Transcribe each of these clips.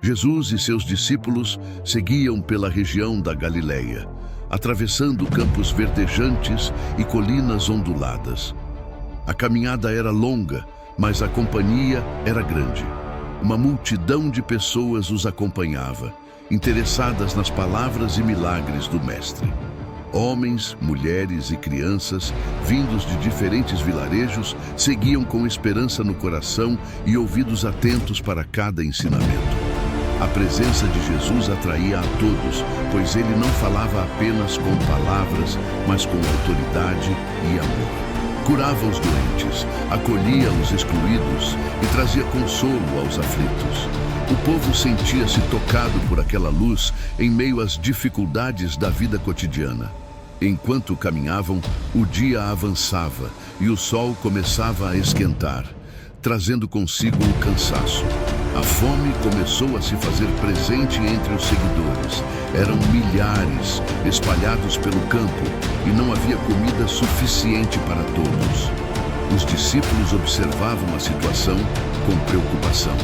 Jesus e seus discípulos seguiam pela região da Galileia, atravessando campos verdejantes e colinas onduladas. A caminhada era longa, mas a companhia era grande. Uma multidão de pessoas os acompanhava, interessadas nas palavras e milagres do Mestre. Homens, mulheres e crianças, vindos de diferentes vilarejos, seguiam com esperança no coração e ouvidos atentos para cada ensinamento. A presença de Jesus atraía a todos, pois ele não falava apenas com palavras, mas com autoridade e amor. Curava os doentes, acolhia os excluídos e trazia consolo aos aflitos. O povo sentia-se tocado por aquela luz em meio às dificuldades da vida cotidiana. Enquanto caminhavam, o dia avançava e o sol começava a esquentar, trazendo consigo o cansaço. A fome começou a se fazer presente entre os seguidores. Eram milhares, espalhados pelo campo, e não havia comida suficiente para todos. Os discípulos observavam a situação com preocupação.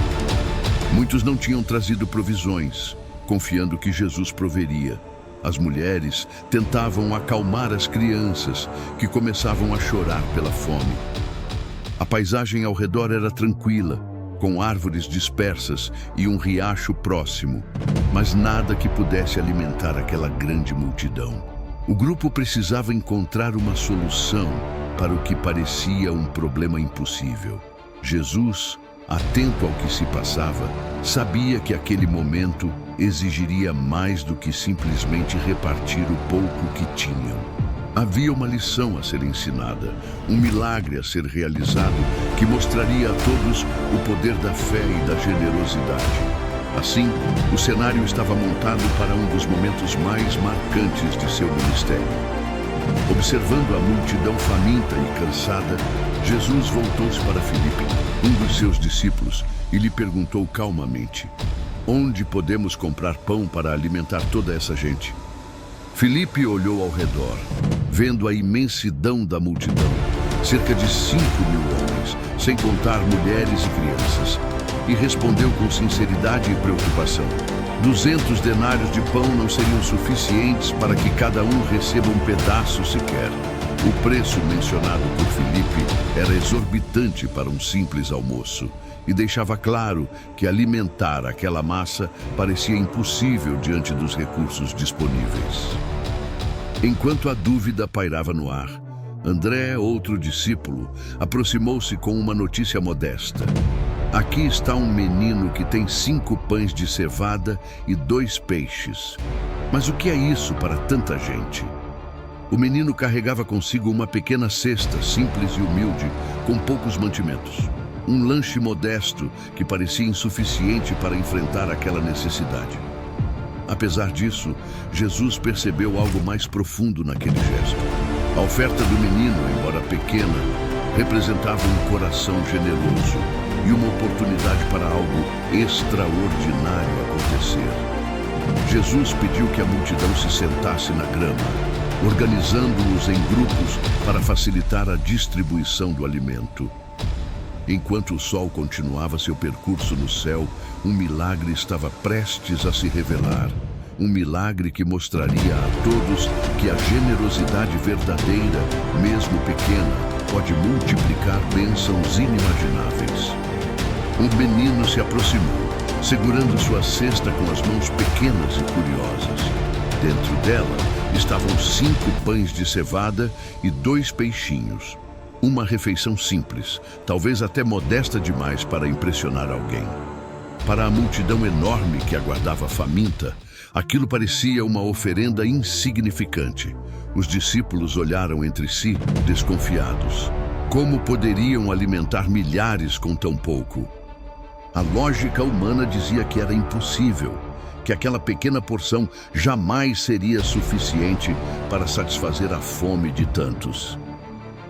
Muitos não tinham trazido provisões, confiando que Jesus proveria. As mulheres tentavam acalmar as crianças, que começavam a chorar pela fome. A paisagem ao redor era tranquila, com árvores dispersas e um riacho próximo, mas nada que pudesse alimentar aquela grande multidão. O grupo precisava encontrar uma solução para o que parecia um problema impossível. Jesus, atento ao que se passava, sabia que aquele momento exigiria mais do que simplesmente repartir o pouco que tinham. Havia uma lição a ser ensinada, um milagre a ser realizado que mostraria a todos o poder da fé e da generosidade. Assim, o cenário estava montado para um dos momentos mais marcantes de seu ministério. Observando a multidão faminta e cansada, Jesus voltou-se para Filipe, um dos seus discípulos, e lhe perguntou calmamente: "Onde podemos comprar pão para alimentar toda essa gente?" Filipe olhou ao redor, vendo a imensidão da multidão, cerca de 5.000 homens, sem contar mulheres e crianças, e respondeu com sinceridade e preocupação: 200 denários de pão não seriam suficientes para que cada um receba um pedaço sequer. O preço mencionado por Filipe era exorbitante para um simples almoço, e deixava claro que alimentar aquela massa parecia impossível diante dos recursos disponíveis. Enquanto a dúvida pairava no ar, André, outro discípulo, aproximou-se com uma notícia modesta: "Aqui está um menino que tem 5 pães de cevada e 2 peixes. Mas o que é isso para tanta gente?" O menino carregava consigo uma pequena cesta, simples e humilde, com poucos mantimentos. Um lanche modesto que parecia insuficiente para enfrentar aquela necessidade. Apesar disso, Jesus percebeu algo mais profundo naquele gesto. A oferta do menino, embora pequena, representava um coração generoso e uma oportunidade para algo extraordinário acontecer. Jesus pediu que a multidão se sentasse na grama, organizando-os em grupos para facilitar a distribuição do alimento. Enquanto o sol continuava seu percurso no céu, um milagre estava prestes a se revelar. Um milagre que mostraria a todos que a generosidade verdadeira, mesmo pequena, pode multiplicar bênçãos inimagináveis. Um menino se aproximou, segurando sua cesta com as mãos pequenas e curiosas. Dentro dela estavam 5 pães de cevada e 2 peixinhos. Uma refeição simples, talvez até modesta demais para impressionar alguém. Para a multidão enorme que aguardava faminta, aquilo parecia uma oferenda insignificante. Os discípulos olharam entre si, desconfiados. Como poderiam alimentar milhares com tão pouco? A lógica humana dizia que era impossível, que aquela pequena porção jamais seria suficiente para satisfazer a fome de tantos.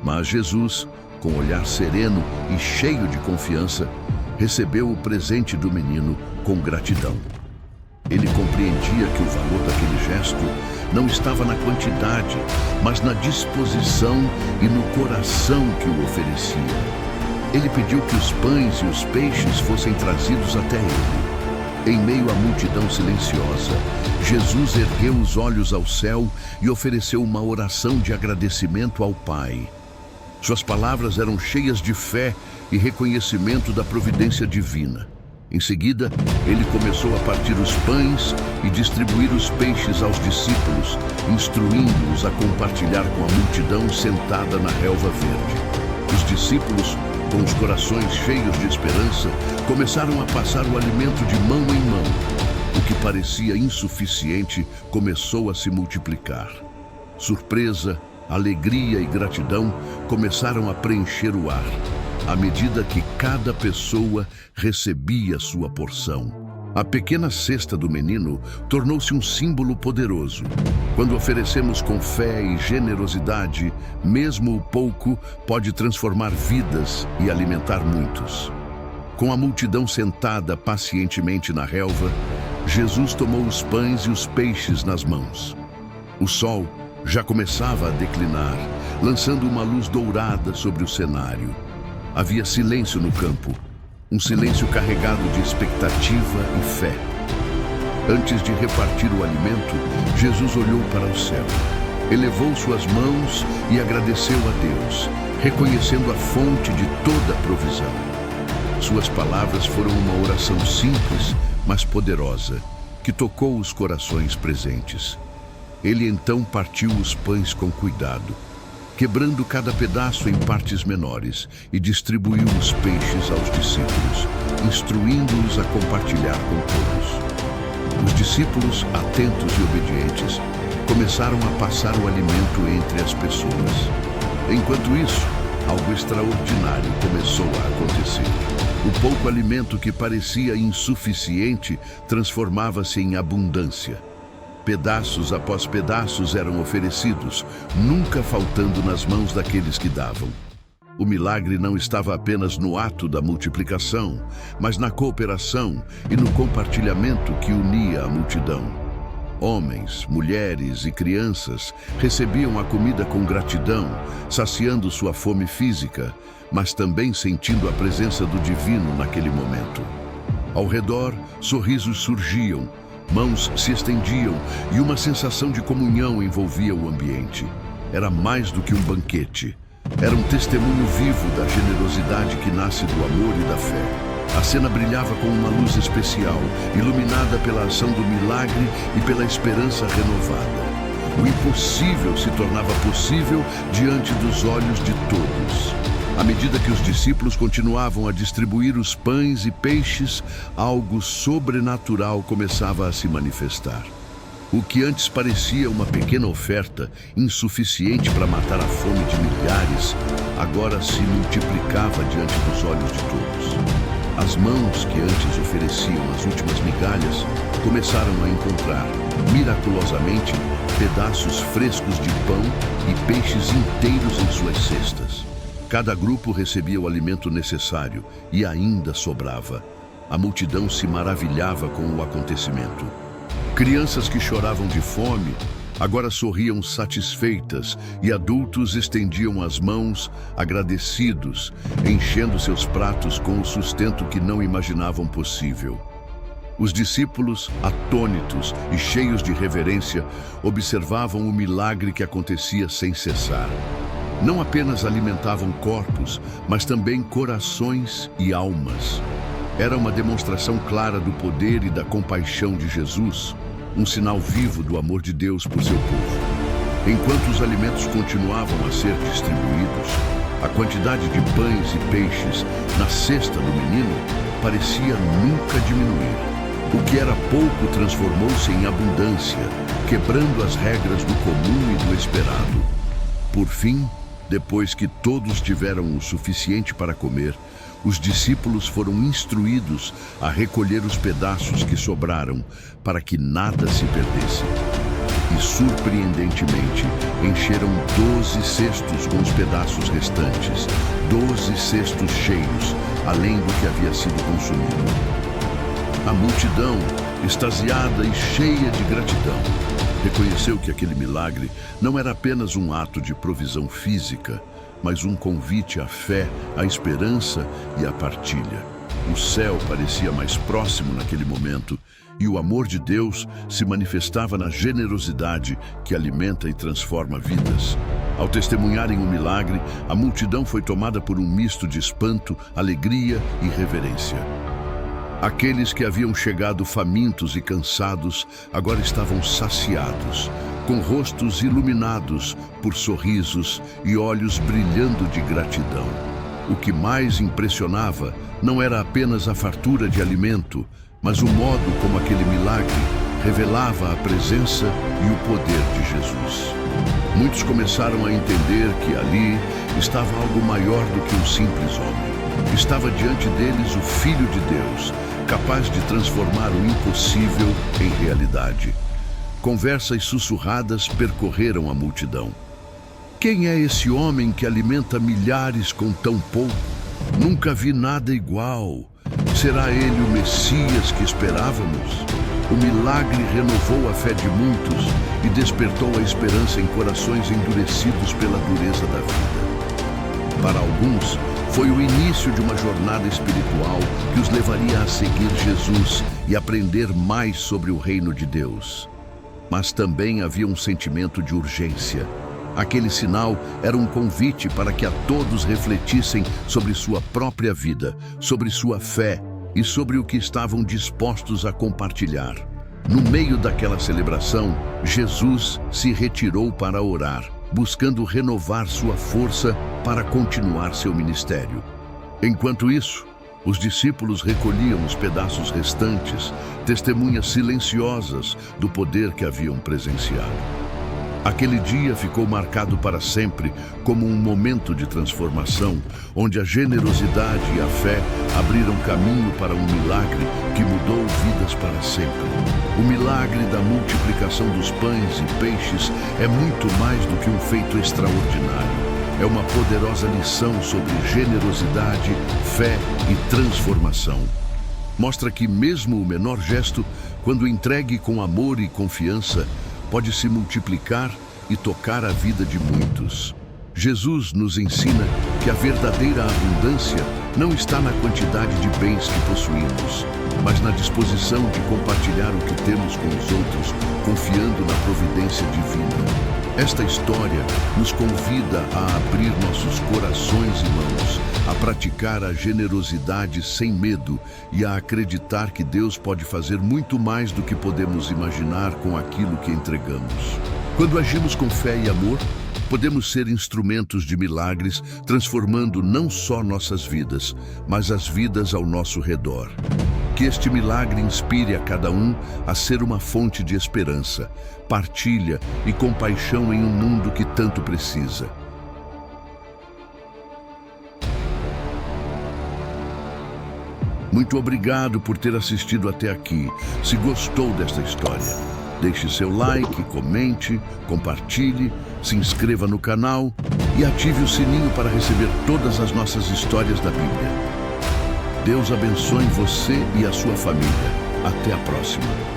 Mas Jesus, com olhar sereno e cheio de confiança, recebeu o presente do menino com gratidão. Ele compreendia que o valor daquele gesto não estava na quantidade, mas na disposição e no coração que o oferecia. Ele pediu que os pães e os peixes fossem trazidos até ele. Em meio à multidão silenciosa, Jesus ergueu os olhos ao céu e ofereceu uma oração de agradecimento ao Pai. Suas palavras eram cheias de fé e reconhecimento da providência divina. Em seguida, ele começou a partir os pães e distribuir os peixes aos discípulos, instruindo-os a compartilhar com a multidão sentada na relva verde. Os discípulos, com os corações cheios de esperança, começaram a passar o alimento de mão em mão. O que parecia insuficiente começou a se multiplicar. Surpresa, alegria e gratidão começaram a preencher o ar, à medida que cada pessoa recebia sua porção. A pequena cesta do menino tornou-se um símbolo poderoso. Quando oferecemos com fé e generosidade, mesmo o pouco pode transformar vidas e alimentar muitos. Com a multidão sentada pacientemente na relva, Jesus tomou os pães e os peixes nas mãos. O sol já começava a declinar, lançando uma luz dourada sobre o cenário. Havia silêncio no campo, um silêncio carregado de expectativa e fé. Antes de repartir o alimento, Jesus olhou para o céu, elevou suas mãos e agradeceu a Deus, reconhecendo a fonte de toda a provisão. Suas palavras foram uma oração simples, mas poderosa, que tocou os corações presentes. Ele então partiu os pães com cuidado, quebrando cada pedaço em partes menores, e distribuiu os peixes aos discípulos, instruindo-os a compartilhar com todos. Os discípulos, atentos e obedientes, começaram a passar o alimento entre as pessoas. Enquanto isso, algo extraordinário começou a acontecer. O pouco alimento que parecia insuficiente transformava-se em abundância. Pedaços após pedaços eram oferecidos, nunca faltando nas mãos daqueles que davam. O milagre não estava apenas no ato da multiplicação, mas na cooperação e no compartilhamento que unia a multidão. Homens, mulheres e crianças recebiam a comida com gratidão, saciando sua fome física, mas também sentindo a presença do divino naquele momento. Ao redor, sorrisos surgiam, mãos se estendiam e uma sensação de comunhão envolvia o ambiente. Era mais do que um banquete. Era um testemunho vivo da generosidade que nasce do amor e da fé. A cena brilhava com uma luz especial, iluminada pela ação do milagre e pela esperança renovada. O impossível se tornava possível diante dos olhos de todos. À medida que os discípulos continuavam a distribuir os pães e peixes, algo sobrenatural começava a se manifestar. O que antes parecia uma pequena oferta, insuficiente para matar a fome de milhares, agora se multiplicava diante dos olhos de todos. As mãos que antes ofereciam as últimas migalhas começaram a encontrar, miraculosamente, pedaços frescos de pão e peixes inteiros em suas cestas. Cada grupo recebia o alimento necessário e ainda sobrava. A multidão se maravilhava com o acontecimento. Crianças que choravam de fome agora sorriam satisfeitas e adultos estendiam as mãos, agradecidos, enchendo seus pratos com o sustento que não imaginavam possível. Os discípulos, atônitos e cheios de reverência, observavam o milagre que acontecia sem cessar. Não apenas alimentavam corpos, mas também corações e almas. Era uma demonstração clara do poder e da compaixão de Jesus, um sinal vivo do amor de Deus por seu povo. Enquanto os alimentos continuavam a ser distribuídos, a quantidade de pães e peixes na cesta do menino parecia nunca diminuir. O que era pouco transformou-se em abundância, quebrando as regras do comum e do esperado. Por fim, depois que todos tiveram o suficiente para comer, os discípulos foram instruídos a recolher os pedaços que sobraram para que nada se perdesse. E, surpreendentemente, encheram 12 cestos com os pedaços restantes, 12 cestos cheios, além do que havia sido consumido. A multidão, extasiada e cheia de gratidão, reconheceu que aquele milagre não era apenas um ato de provisão física, mas um convite à fé, à esperança e à partilha. O céu parecia mais próximo naquele momento e o amor de Deus se manifestava na generosidade que alimenta e transforma vidas. Ao testemunharem o milagre, a multidão foi tomada por um misto de espanto, alegria e reverência. Aqueles que haviam chegado famintos e cansados agora estavam saciados, com rostos iluminados por sorrisos e olhos brilhando de gratidão. O que mais impressionava não era apenas a fartura de alimento, mas o modo como aquele milagre revelava a presença e o poder de Jesus. Muitos começaram a entender que ali estava algo maior do que um simples homem. Estava diante deles o Filho de Deus, capaz de transformar o impossível em realidade. Conversas sussurradas percorreram a multidão. Quem é esse homem que alimenta milhares com tão pouco? Nunca vi nada igual. Será ele o Messias que esperávamos? O milagre renovou a fé de muitos e despertou a esperança em corações endurecidos pela dureza da vida. Para alguns, foi o início de uma jornada espiritual que os levaria a seguir Jesus e aprender mais sobre o reino de Deus. Mas também havia um sentimento de urgência. Aquele sinal era um convite para que a todos refletissem sobre sua própria vida, sobre sua fé e sobre o que estavam dispostos a compartilhar. No meio daquela celebração, Jesus se retirou para orar, buscando renovar sua força para continuar seu ministério. Enquanto isso, os discípulos recolhiam os pedaços restantes, testemunhas silenciosas do poder que haviam presenciado. Aquele dia ficou marcado para sempre como um momento de transformação, onde a generosidade e a fé abriram caminho para um milagre que mudou vidas para sempre. O milagre da multiplicação dos pães e peixes é muito mais do que um feito extraordinário. É uma poderosa lição sobre generosidade, fé e transformação. Mostra que mesmo o menor gesto, quando entregue com amor e confiança, pode se multiplicar e tocar a vida de muitos. Jesus nos ensina que a verdadeira abundância não está na quantidade de bens que possuímos, mas na disposição de compartilhar o que temos com os outros, confiando na providência divina. Esta história nos convida a abrir nossos corações e mãos, a praticar a generosidade sem medo e a acreditar que Deus pode fazer muito mais do que podemos imaginar com aquilo que entregamos. Quando agimos com fé e amor, podemos ser instrumentos de milagres, transformando não só nossas vidas, mas as vidas ao nosso redor. Que este milagre inspire a cada um a ser uma fonte de esperança, partilha e compaixão em um mundo que tanto precisa. Muito obrigado por ter assistido até aqui. Se gostou desta história, deixe seu like, comente, compartilhe, se inscreva no canal e ative o sininho para receber todas as nossas histórias da Bíblia. Deus abençoe você e a sua família. Até a próxima.